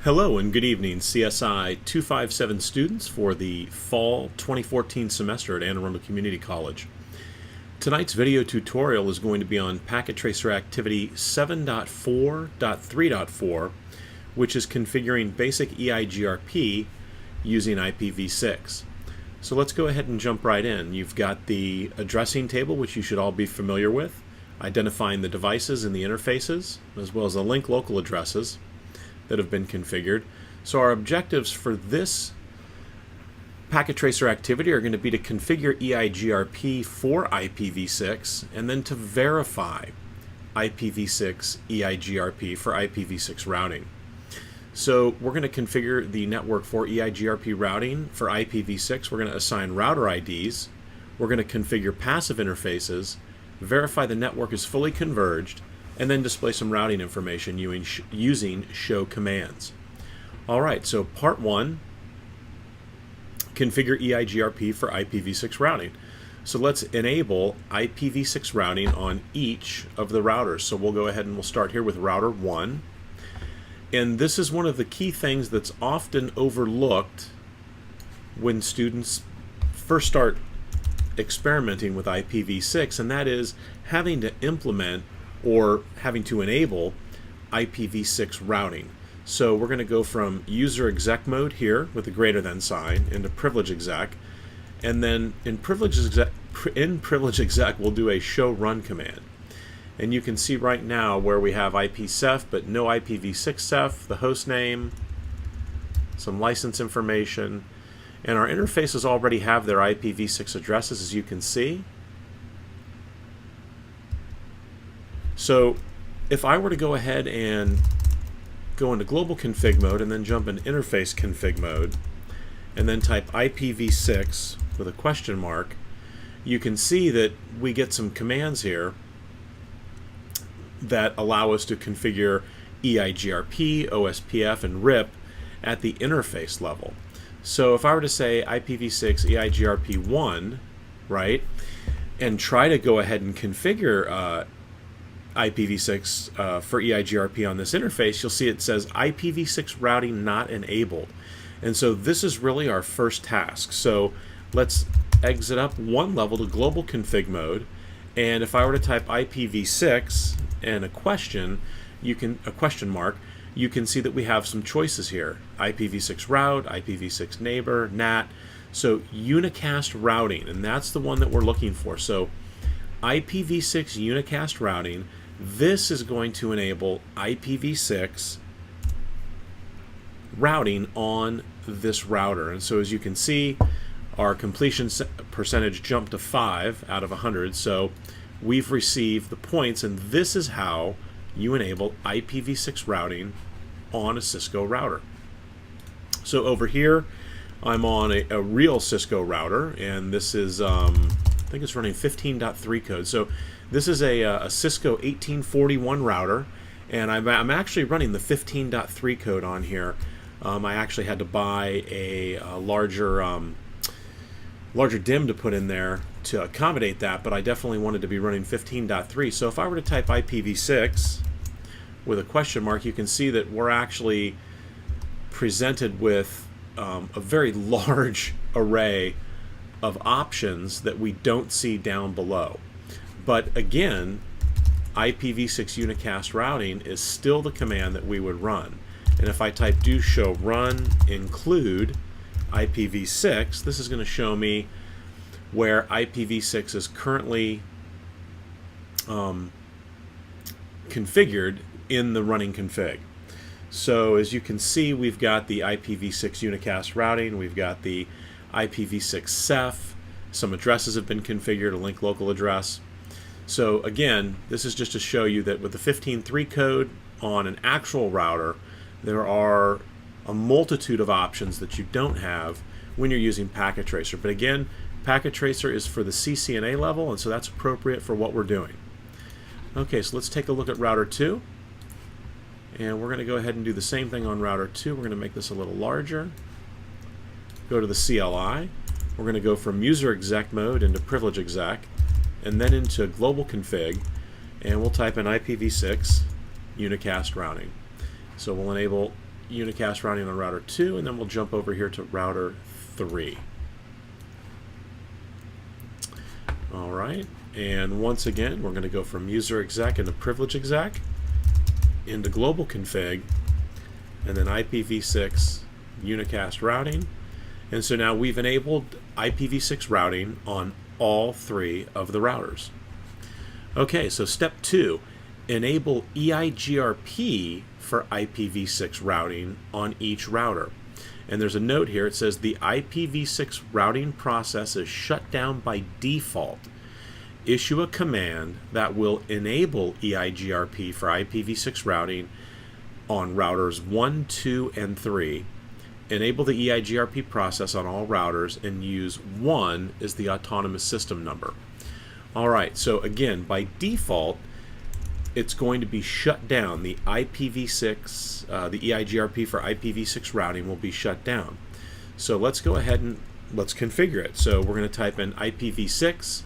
Hello and good evening, CSI257 students for the fall 2014 semester at Anne Arundel Community College. Tonight's video tutorial is going to be on PacketTracer Activity 7.4.3.4, which is configuring basic EIGRP using IPv6. So let's go ahead and jump right in. You've got the addressing table, which you should all be familiar with, identifying the devices and the interfaces, as well as the link local addresses that have been configured. So our objectives for this PacketTracer activity are going to be to configure EIGRP for IPv6 and then to verify IPv6 EIGRP for IPv6 routing. So we're going to configure the network for EIGRP routing for IPv6. We're going to assign router IDs. We're going to configure passive interfaces, verify the network is fully converged, and then display some routing information using show commands. Alright, so part 1, configure EIGRP for IPv6 routing. So let's enable IPv6 routing on each of the routers. So we'll go ahead and we'll start here with router 1. And this is one of the key things that's often overlooked when students first start experimenting with IPv6, and that is having to implement or having to enable IPv6 routing. So we're going to go from user exec mode here with the greater than sign into privilege exec, and then in privilege exec we'll do a show run command. And you can see right now where we have IPsef but no IPv6 sef, the host name, some license information, and our interfaces already have their IPv6 addresses, as you can see. So if I were to go ahead and go into global config mode and then jump in interface config mode and then type IPv6 with a question mark, you can see that we get some commands here that allow us to configure EIGRP, OSPF, and RIP at the interface level. So if I were to say IPv6 EIGRP1, right, and try to go ahead and configure IPv6 for EIGRP on this interface, you'll see it says IPv6 routing not enabled. And so this is really our first task. So let's exit up one level to global config mode, and if I were to type IPv6 and a question mark, you can see that we have some choices here. IPv6 route, IPv6 neighbor, NAT. So unicast routing, and that's the one that we're looking for. So IPv6 unicast routing, this is going to enable IPv6 routing on this router. And so as you can see, our completion percentage jumped to 5 out of 100. So we've received the points, and this is how you enable IPv6 routing on a Cisco router. So over here, I'm on a real Cisco router, and this is I think it's running 15.3 code. So this is a Cisco 1841 router, and I'm actually running the 15.3 code on here. I actually had to buy a larger DIMM to put in there to accommodate that, but I definitely wanted to be running 15.3. So if I were to type IPv6 with a question mark, you can see that we're actually presented with a very large array of options that we don't see down below. But again, IPv6 unicast routing is still the command that we would run. And if I type do show run include IPv6, this is going to show me where IPv6 is currently configured in the running config. So as you can see, we've got the IPv6 unicast routing, we've got the IPv6 ceph, some addresses have been configured, a link local address. So again, this is just to show you that with the 15.3 code on an actual router, there are a multitude of options that you don't have when you're using PacketTracer. But again, PacketTracer is for the CCNA level, and so that's appropriate for what we're doing. Okay, so let's take a look at router 2. And we're going to go ahead and do the same thing on router 2. We're going to make this a little larger. Go to the CLI. We're going to go from user exec mode into privilege exec, and then into global config, and we'll type in IPv6 unicast routing. So we'll enable unicast routing on router 2, and then we'll jump over here to router 3. Alright, and once again we're going to go from user exec into privilege exec, into global config, and then IPv6 unicast routing. And so now we've enabled IPv6 routing on all 3 of the routers. Okay, so step 2, enable EIGRP for IPv6 routing on each router. And there's a note here, it says the IPv6 routing process is shut down by default. Issue a command that will enable EIGRP for IPv6 routing on routers 1, 2, and 3. Enable the EIGRP process on all routers and use 1 as the autonomous system number. Alright, so again, by default, it's going to be shut down. The IPv6, the EIGRP for IPv6 routing will be shut down. So let's go ahead and let's configure it. So we're going to type in IPv6,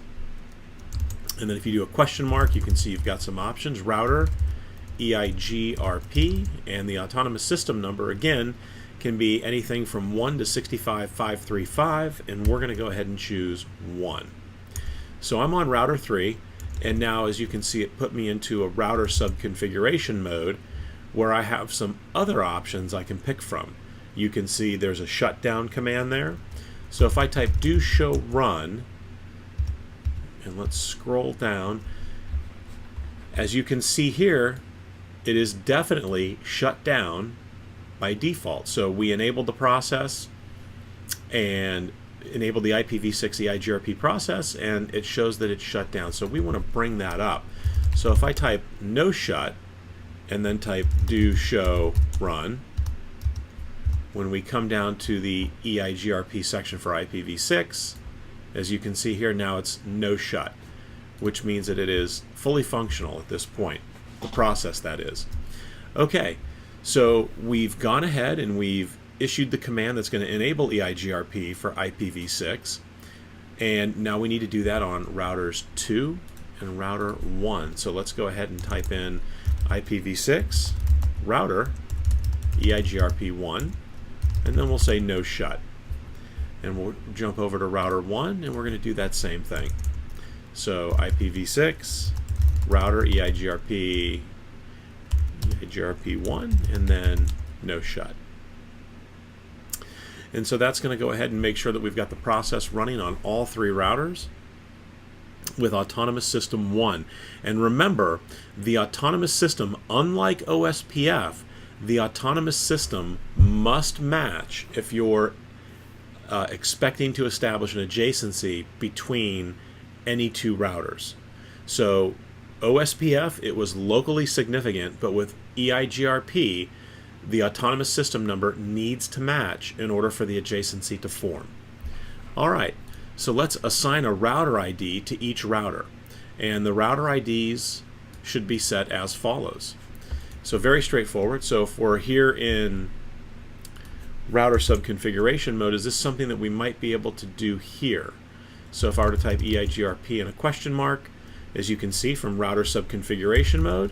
and then if you do a question mark, you can see you've got some options. Router, EIGRP, and the autonomous system number, again, can be anything from 1 to 65535, and we're going to go ahead and choose 1. So I'm on router 3. And now, as you can see, it put me into a router sub-configuration mode where I have some other options I can pick from. You can see there's a shutdown command there. So if I type do show run, and let's scroll down, as you can see here, it is definitely shut down by default. So we enabled the process and enable the IPv6 EIGRP process, and it shows that it's shut down. So we want to bring that up. So if I type no shut and then type do show run, when we come down to the EIGRP section for IPv6, as you can see here, now it's no shut, which means that it is fully functional at this point, the process that is. Okay, so we've gone ahead and we've issued the command that's going to enable EIGRP for IPv6, and now we need to do that on routers 2 and router 1. So let's go ahead and type in IPv6 router EIGRP1, and then we'll say no shut, and we'll jump over to router 1, and we're going to do that same thing. So IPv6 router EIGRP 1, and then no shut. And so that's going to go ahead and make sure that we've got the process running on all 3 routers with Autonomous System 1. And remember, the Autonomous System, unlike OSPF, the Autonomous System must match if you're expecting to establish an adjacency between any 2 routers. So OSPF, it was locally significant, but with EIGRP, the autonomous system number needs to match in order for the adjacency to form. Alright, so let's assign a router ID to each router. And the router IDs should be set as follows. So very straightforward. So if we're here in router sub-configuration mode, is this something that we might be able to do here? So if I were to type EIGRP and a question mark, as you can see from router sub-configuration mode,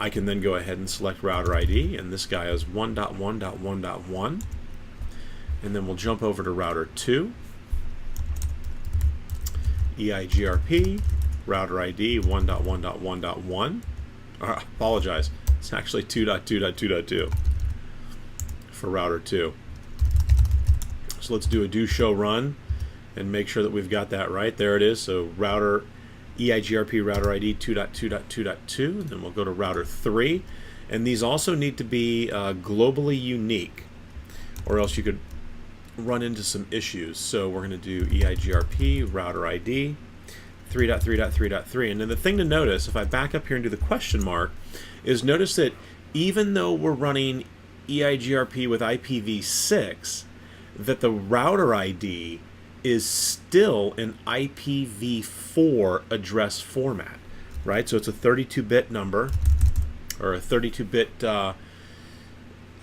I can then go ahead and select router ID, and this guy is 1.1.1.1, and then we'll jump over to router 2, EIGRP, router ID 1.1.1.1, apologize, it's actually 2.2.2.2 for router 2. So let's do a do show run and make sure that we've got that right. There it is. So router EIGRP router ID 2.2.2.2, and then we'll go to router 3, and these also need to be globally unique, or else you could run into some issues. So we're going to do EIGRP router ID 3.3.3.3, and then the thing to notice, if I back up here and do the question mark, is notice that even though we're running EIGRP with IPv6, that the router ID is still an IPv4 address format, right? So it's a 32-bit number, or a 32-bit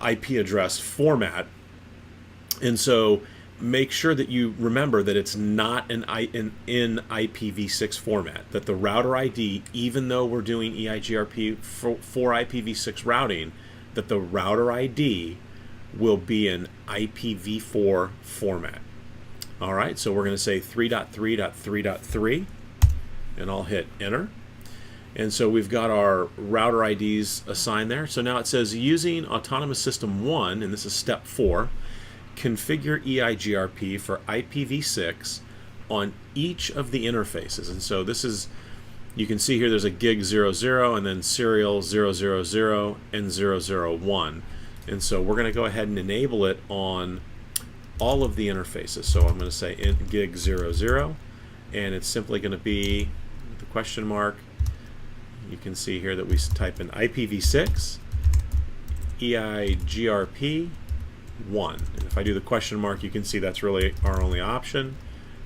IP address format. And so make sure that you remember that it's not in IPv6 format, that the router ID, even though we're doing EIGRP for IPv6 routing, that the router ID will be in IPv4 format. All right, so we're going to say 3.3.3.3, and I'll hit enter. And so we've got our router IDs assigned there. So now it says using Autonomous System 1, and this is step 4, configure EIGRP for IPv6 on each of the interfaces. And so this is, you can see here there's a gig 00 and then serial 000 and 001. And so we're going to go ahead and enable it on all of the interfaces. So I'm going to say gig 00, and it's simply going to be the question mark. You can see here that we type in IPv6 EIGRP 1. And if I do the question mark, you can see that's really our only option,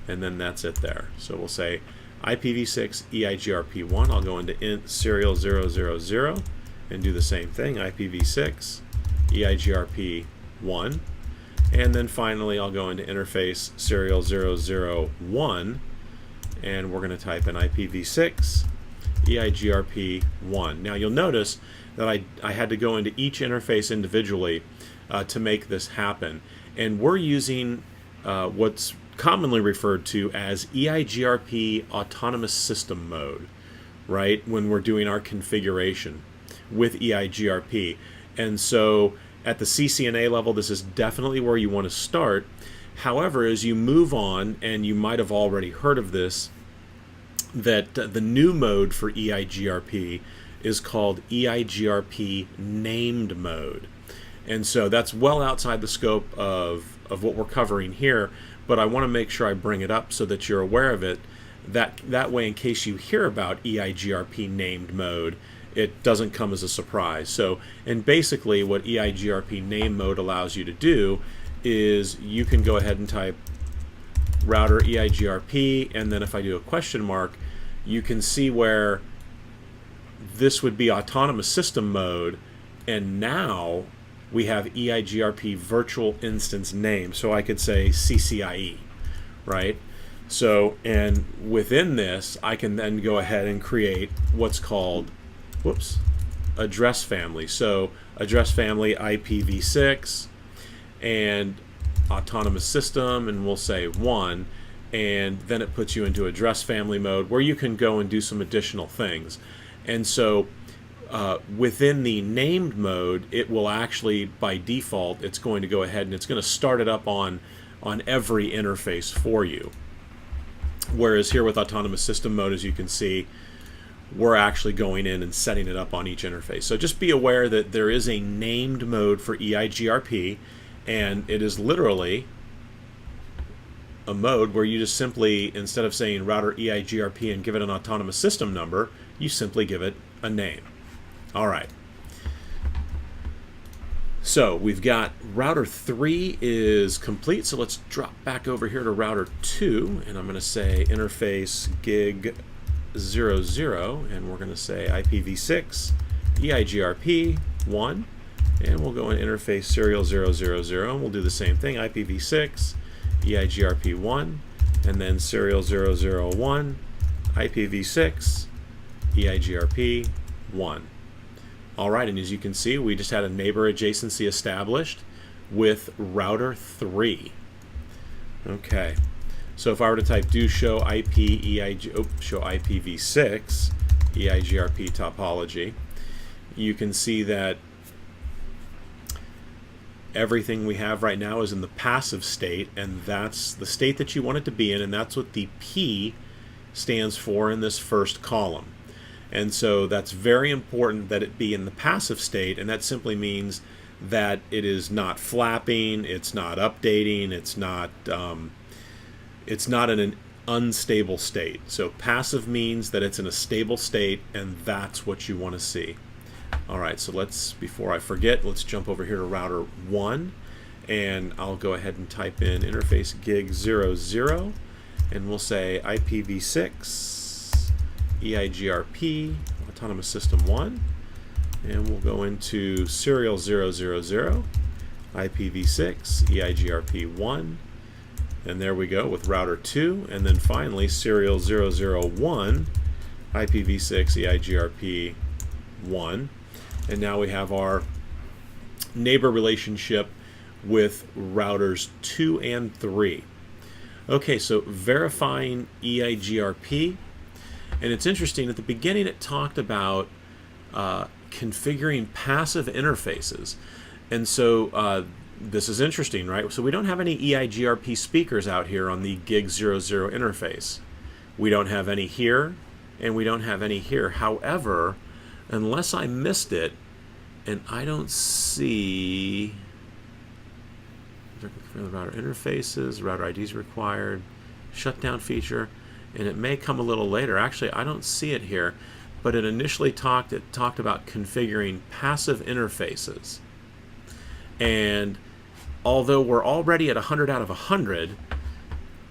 and then that's it there. So we'll say IPv6 EIGRP 1. I'll go into serial 000 and do the same thing, IPv6 EIGRP 1. And then finally I'll go into interface serial 001, and we're going to type in IPv6 EIGRP 1. Now you'll notice that I had to go into each interface individually to make this happen. And we're using what's commonly referred to as EIGRP Autonomous System Mode, right, when we're doing our configuration with EIGRP. And so at the CCNA level, this is definitely where you want to start. However, as you move on, and you might have already heard of this, that the new mode for EIGRP is called EIGRP named mode. And so that's well outside the scope of what we're covering here, but I want to make sure I bring it up so that you're aware of it. That way, in case you hear about EIGRP named mode, it doesn't come as a surprise. So, and basically what EIGRP name mode allows you to do is you can go ahead and type router EIGRP, and then if I do a question mark, you can see where this would be autonomous system mode, and now we have EIGRP virtual instance name. So I could say CCIE, right? So, and within this, I can then go ahead and create what's called, address family. So address family IPv6 and autonomous system, and we'll say 1, and then it puts you into address family mode where you can go and do some additional things. And so within the named mode, it will actually, by default, it's going to go ahead and it's going to start it up on every interface for you. Whereas here with autonomous system mode, as you can see, we're actually going in and setting it up on each interface. So just be aware that there is a named mode for EIGRP, and it is literally a mode where you just simply, instead of saying router EIGRP and give it an autonomous system number, you simply give it a name. All right. So we've got router 3 is complete. So let's drop back over here to router 2, and I'm going to say interface gig 00, and we're going to say IPv6 EIGRP 1, and we'll go in interface serial 000, and we'll do the same thing, IPv6 EIGRP 1, and then serial 001 IPv6 EIGRP 1. All right, and as you can see, we just had a neighbor adjacency established with router 3. Okay, so if I were to type do show show IPv6 EIGRP topology, you can see that everything we have right now is in the passive state, and that's the state that you want it to be in, and that's what the P stands for in this first column. And so that's very important that it be in the passive state, and that simply means that it is not flapping, it's not updating, it's not in an unstable state. So passive means that it's in a stable state, and that's what you want to see. All right, so let's, before I forget, let's jump over here to router 1, and I'll go ahead and type in interface gig 00, and we'll say IPv6 EIGRP autonomous system 1, And we'll go into serial 000, IPv6, EIGRP1, and there we go with router 2, and then finally serial 001, IPv6, EIGRP1, and now we have our neighbor relationship with routers 2 and 3. Okay, so verifying EIGRP, and it's interesting, at the beginning it talked about configuring passive interfaces. And so this is interesting, right? So we don't have any EIGRP speakers out here on the GIG00 interface. We don't have any here, and we don't have any here. However, unless I missed it, and I don't see the router interfaces, router IDs required, shutdown feature, and it may come a little later. Actually, I don't see it here, but it initially talked about configuring passive interfaces. And although we're already at 100 out of 100,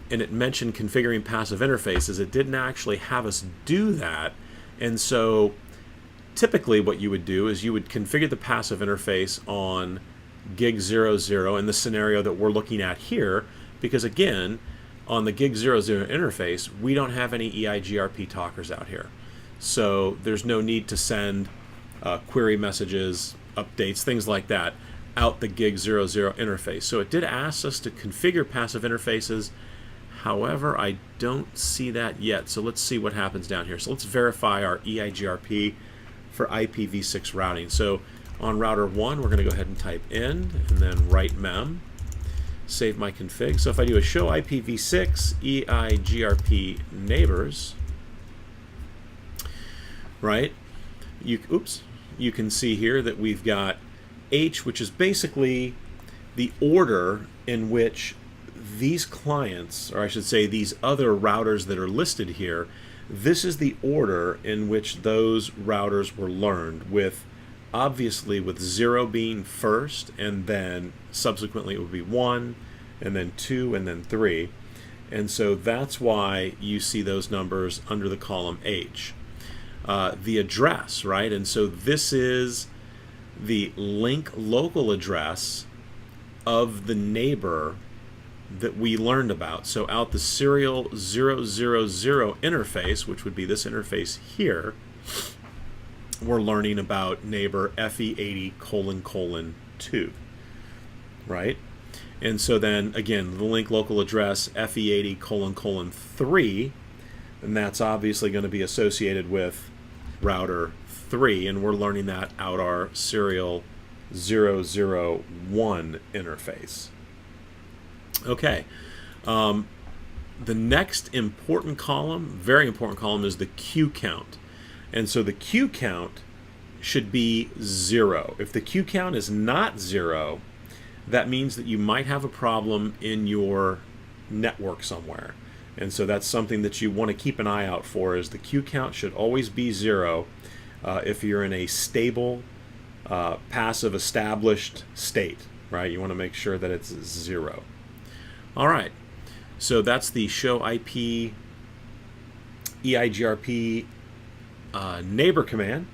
and it mentioned configuring passive interfaces, it didn't actually have us do that. And so typically what you would do is you would configure the passive interface on GIG00 in the scenario that we're looking at here, because again, on the GIG00 interface, we don't have any EIGRP talkers out here. So there's no need to send query messages, updates, things like that out the GIG00 interface. So it did ask us to configure passive interfaces. However, I don't see that yet. So let's see what happens down here. So let's verify our EIGRP for IPv6 routing. So on router 1, we're going to go ahead and type in and then write mem, save my config. So if I do a show IPv6 EIGRP neighbors, right, you can see here that we've got H, which is basically the order in which these clients, or I should say these other routers that are listed here, this is the order in which those routers were learned, with obviously with 0 being first, and then subsequently it would be 1, and then 2, and then 3. And so that's why you see those numbers under the column H. The address, right? And so this is the link local address of the neighbor that we learned about. So out the serial 000 interface, which would be this interface here, we're learning about neighbor FE80::2, right? And so then again, the link local address FE80::3, and that's obviously going to be associated with router 3, and we're learning that out our serial 001 interface. Okay, the next important column, very important column, is the queue count. And so the queue count should be 0. If the queue count is not 0, that means that you might have a problem in your network somewhere. And so that's something that you want to keep an eye out for, is the queue count should always be 0 if you're in a stable, passive, established state, right? You want to make sure that it's 0. All right, so that's the show IP EIGRP neighbor command.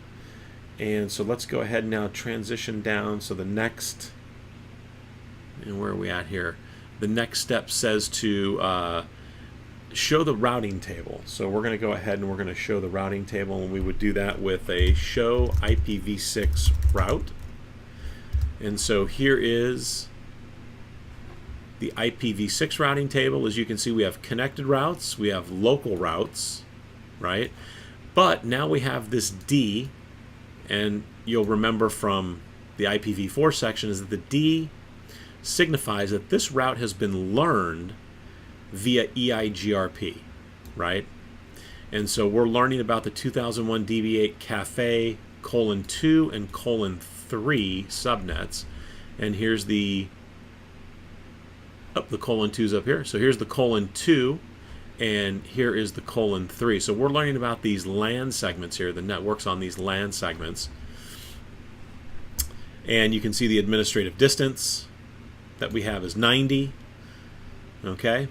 And so let's go ahead and now transition down. So the next, and where are we at here? The next step says to show the routing table. So we're going to go ahead and we're going to show the routing table, and we would do that with a show IPv6 route. And so here is the IPv6 routing table. As you can see, we have connected routes, we have local routes, right? But now we have this D, and you'll remember from the IPv4 section is that the D signifies that this route has been learned via EIGRP, right? And so we're learning about the 2001 DB8 Cafe :2 and :3 subnets. And here's the the :2's up here. So here's the :2, and here is the :3. So we're learning about these LAN segments here, the networks on these LAN segments. And you can see the administrative distance that we have is 90. Okay,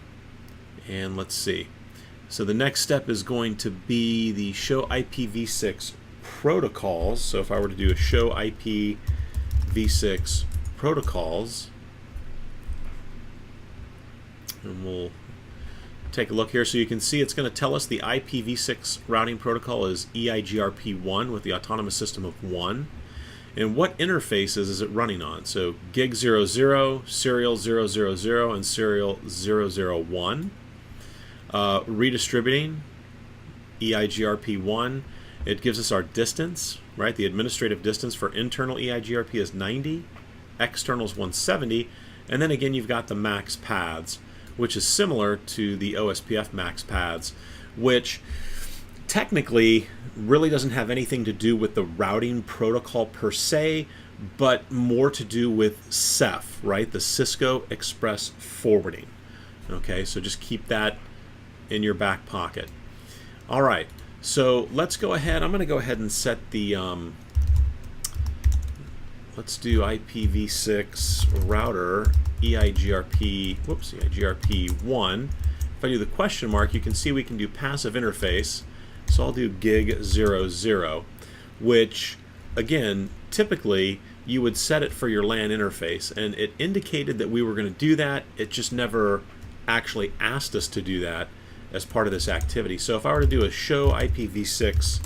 and let's see. So the next step is going to be the show IPv6 protocols. So if I were to do a show IPv6 protocols, and we'll take a look here. So you can see it's going to tell us the IPv6 routing protocol is EIGRP1 with the autonomous system of 1. And what interfaces is it running on? So gig 00, serial 000, and serial 001. Redistributing EIGRP1. It gives us our distance, right? The administrative distance for internal EIGRP is 90, external is 170, and then again you've got the max paths, which is similar to the OSPF max paths, which technically really doesn't have anything to do with the routing protocol per se, but more to do with CEF, right? The Cisco Express Forwarding. Okay, so just keep that in your back pocket. All right, so let's go ahead. I'm going to go ahead and set the, let's do IPv6 router EIGRP1. If I do the question mark, you can see we can do passive interface. So I'll do gig 00, which again, typically you would set it for your LAN interface, and it indicated that we were going to do that. It just never actually asked us to do that as part of this activity. So if I were to do a show IPv6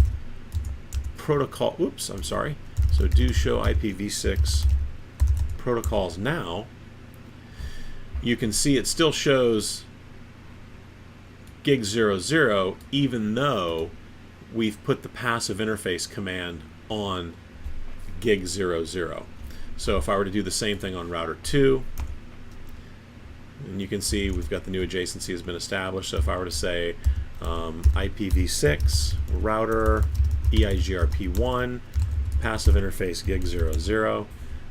protocol, oops, I'm sorry. So do show IPv6 protocols now, you can see it still shows gig 00 even though we've put the passive interface command on gig 00. So if I were to do the same thing on router 2, and you can see we've got the new adjacency has been established. So if I were to say IPv6 router EIGRP1 passive interface gig 00,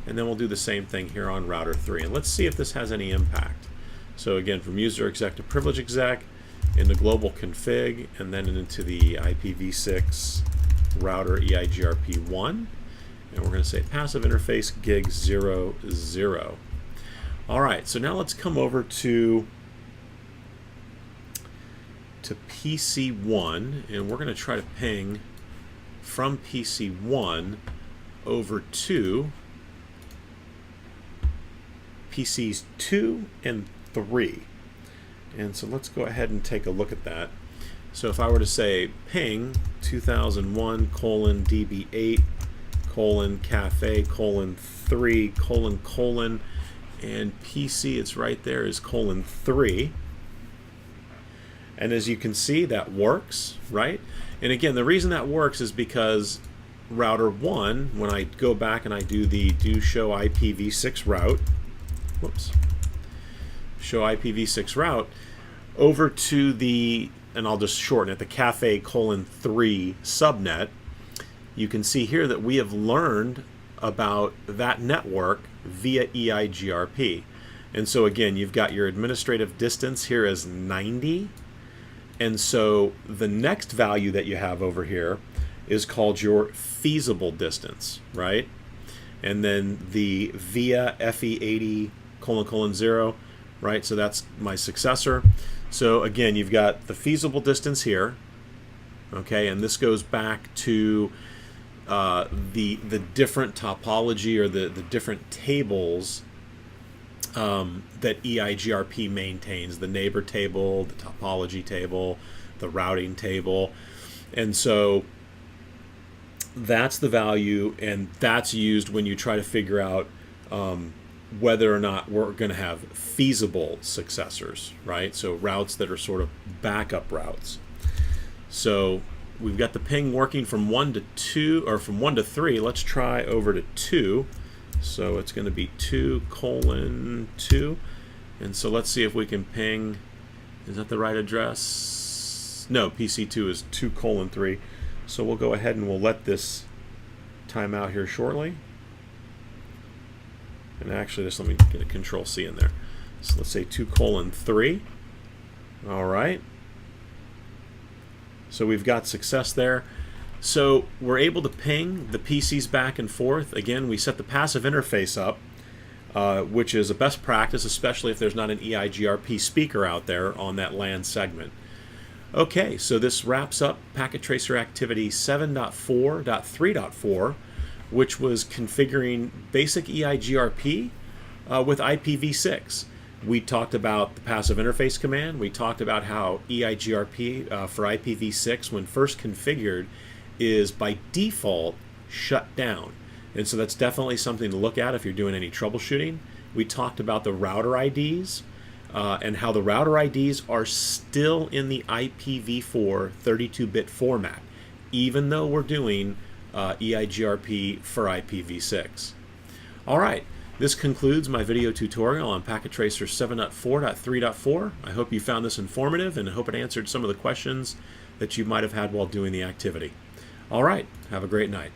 and then we'll do the same thing here on router 3, and let's see if this has any impact. So again, from user exec to privilege exec, into global config, and then into the IPv6 router EIGRP1, and we're going to say passive interface gig 00. All right, so now let's come over to PC1, and we're going to try to ping from PC1 over to PCs 2 and 3. And so let's go ahead and take a look at that. So if I were to say ping 2001:db8 cafe 3 and PC, it's right there, is :3. And as you can see, that works, right? And again, the reason that works is because router 1, when I go back and I do the show IPv6 route, whoops, show IPv6 route over to the, and I'll just shorten it, the cafe 3 subnet, you can see here that we have learned about that network via EIGRP. And so again, you've got your administrative distance here as 90. And so the next value that you have over here is called your feasible distance, right? And then the via FE80::0, right? So that's my successor. So again, you've got the feasible distance here, okay? And this goes back to the different topology or the different tables that EIGRP maintains, the neighbor table, the topology table, the routing table. And so that's the value, and that's used when you try to figure out whether or not we're going to have feasible successors, right? So routes that are sort of backup routes. So we've got the ping working from 1 to 2, or from 1 to 3. Let's try over to 2. So it's going to be 2:2. And so let's see if we can ping. Is that the right address? No, PC2 is 2:3. So we'll go ahead and we'll let this time out here shortly. And actually, just let me get a Control C in there. So let's say 2:3. All right. So we've got success there. So we're able to ping the PCs back and forth. Again, we set the passive interface up, which is a best practice, especially if there's not an EIGRP speaker out there on that LAN segment. Okay, so this wraps up PacketTracer activity 7.4.3.4, which was configuring basic EIGRP with IPv6. We talked about the passive interface command. We talked about how EIGRP for IPv6, when first configured, is by default shut down. And so that's definitely something to look at if you're doing any troubleshooting. We talked about the router IDs and how the router IDs are still in the IPv4 32-bit format, even though we're doing EIGRP for IPv6. All right, this concludes my video tutorial on PacketTracer 7.4.3.4. I hope you found this informative and I hope it answered some of the questions that you might have had while doing the activity. All right, have a great night.